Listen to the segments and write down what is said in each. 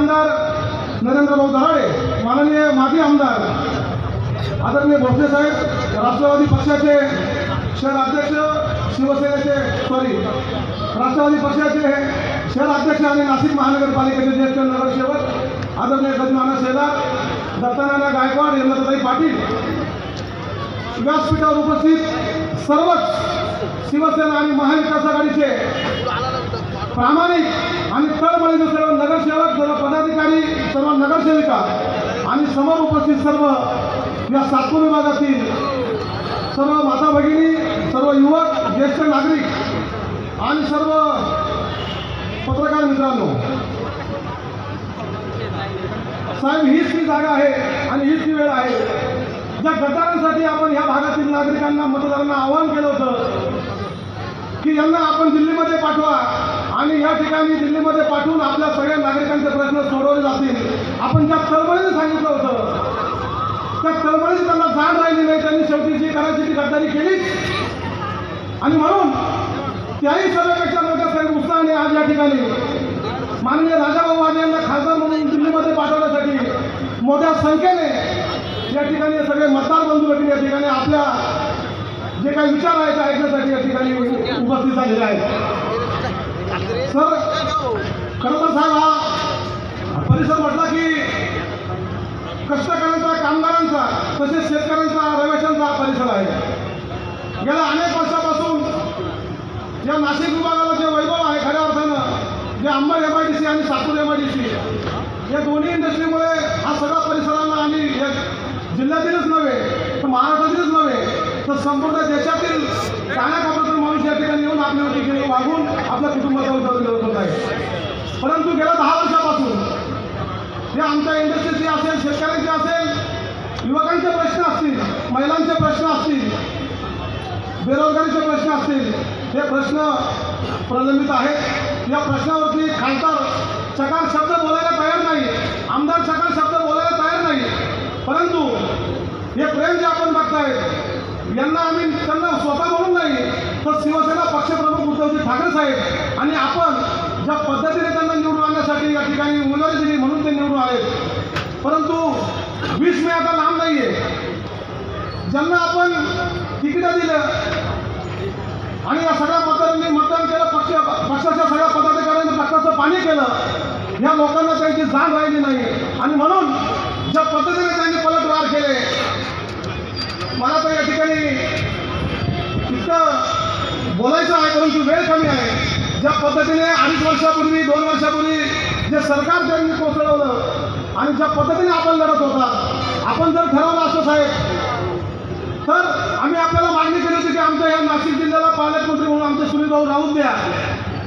आमदार नरेंद्रभाऊ दराडे, माननीय माजी आमदार आदरणीय भोसले साहेब, राष्ट्रवादी पक्षाचे शहर अध्यक्ष, राष्ट्रवादी पक्षाचे शहर अध्यक्ष आणि नाशिक महानगरपालिकेचे ज्येष्ठ नगरसेवक आदरणीय गजमाना शेलार, दत्तानाना गायकवाड, यल्लताई पाटील, व्यासपीठावर उपस्थित सर्वच शिवसेना आणि महाविकास आघाडीचे प्रामाणिक आणि तळमळीचे सर्व नगरसेवक, सर्व पदाधिकारी, सर्व नगरसेविका आणि समोर उपस्थित सर्व या सातपूर विभागातील सर्व माता भगिनी, सर्व युवक, ज्येष्ठ नागरिक आणि सर्व पत्रकार मित्रांनो, साहेब हीच ती जागा आहे आणि हीच ती वेळ आहे ज्या गटारांसाठी आपण ह्या भागातील नागरिकांना, मतदारांना आवाहन केलं होतं की यांना आपण दिल्लीमध्ये पाठवा आणि या ठिकाणी दिल्लीमध्ये पाठवून आपल्या सगळ्या नागरिकांचे प्रश्न सोडवले जातील. आपण ज्या तळमळीने सांगितलं होतं त्या तळमळीची त्यांना जाण राहिली नाही. त्यांनी शेवटी जी करायची ती गद्दारी केली आणि म्हणून त्याही सर्वांपेक्षा मोठ्या उत्साहाने आज या ठिकाणी माननीय राजाभाऊ वाजे यांना खासदार म्हणून दिल्लीमध्ये पाठवण्यासाठी मोठ्या संख्येने या ठिकाणी सगळे मतदार बंधू भगिनी या ठिकाणी आपल्या जे काही विचार आहेत ऐकण्यासाठी या ठिकाणी उपस्थित झालेले आहेत. सर, खरं तर साहेब हा परिसर म्हटला की कष्टकऱ्यांचा, कामगारांचा, तसेच शेतकऱ्यांचा, रहिवाशांचा हा परिसर आहे. गेल्या अनेक वर्षापासून या नाशिक विभागाला जे वैभव आहे खऱ्या अर्थानं, जे अंबड MIDC आणि सातूर MIDC या दोन्ही इंडस्ट्रीमुळे हा सगळा परिसरांना आणि या जिल्ह्यातीलच नव्हे तर महाराष्ट्रातीलच नव्हे तर संपूर्ण देशातील कानाकोपऱ्यातील माणूस या ठिकाणी येऊन आपल्या ठिकाणी वागून आपल्या कुटुंबाचा उद्धार करत होत आहे. परंतु गेल्या 10 वर्षापासून या आमच्या इंडस्ट्रीचे असेल, शेतकऱ्यांचे असेल, युवकांचे प्रश्न असतील, महिलांचे प्रश्न असतील, बेरोजगारीचे प्रश्न असतील, हे प्रश्न प्रलंबित आहेत. या प्रश्नावरती खासदार चकार शब्द बोलायला तयार नाही, आमदार चकार शब्द बोलायला तयार नाही. परंतु हे प्रेम जे आपण बघताय यांना आम्ही त्यांना स्वतः म्हणून नाही तर शिवसेना पक्षप्रमुख उद्धवजी ठाकरे साहेब आणि आपण ज्या पद्धतीने त्यांना निवडून आणण्यासाठी या ठिकाणी उमेदवारी दिली म्हणून ते निवडून आले. परंतु 20 मे आता लांब नाही आहे. ज्यांना आपण तिकीटं दिलं आणि या सगळ्या मतदारांनी मतदान केलं, पक्षाच्या सगळ्या पदाधिकाऱ्यांनी रक्ताचं पाणी केलं, या लोकांना त्यांची जाण राहिली नाही आणि म्हणून ज्या पद्धतीने त्यांनी पलटवार केले, मला तर या ठिकाणी इतकं बोलायचं आहे परंतु वेळ कमी आहे. ज्या पद्धतीने 2.5 वर्षापूर्वी, 2 वर्षापूर्वी जे सरकार त्यांनी कोसळवलं आणि ज्या पद्धतीने आपण लढत होता, आपण जर ठरवलं असतं साहेब तर आम्ही आपल्याला मागणी केली होती की आमच्या या नाशिक जिल्ह्याला पालकमंत्री म्हणून आमचे सुनीलभाऊ राहून द्या.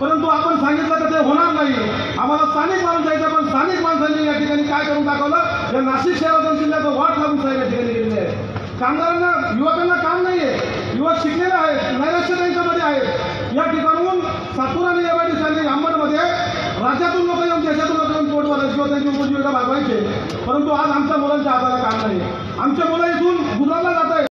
परंतु आपण सांगितलं की ते होणार नाही, आम्हाला स्थानिक माणूस जायचं. पण स्थानिक माणसांनी या ठिकाणी काय करून दाखवलं, या नाशिक शहराच्या जिल्ह्याचं वाट लागून साहेब या ठिकाणी गेलेले आहे. कामगारांना, युवकांना काम नाही आहे, युवक शिकलेले आहेत, नैराश्य त्यांच्यामध्ये आहेत. या ठिकाणून सातपूर आणि MIDC आणि अंबडमध्ये राज्यातून लोक येऊन, देशातून लोक येऊन पोट भरायचे किंवा त्यांची उपजीविका भागवायचे. परंतु आज आमच्या मुलांच्या हाताला काम नाही. आमच्या मुलं इथून गुजरातला जात आहेत.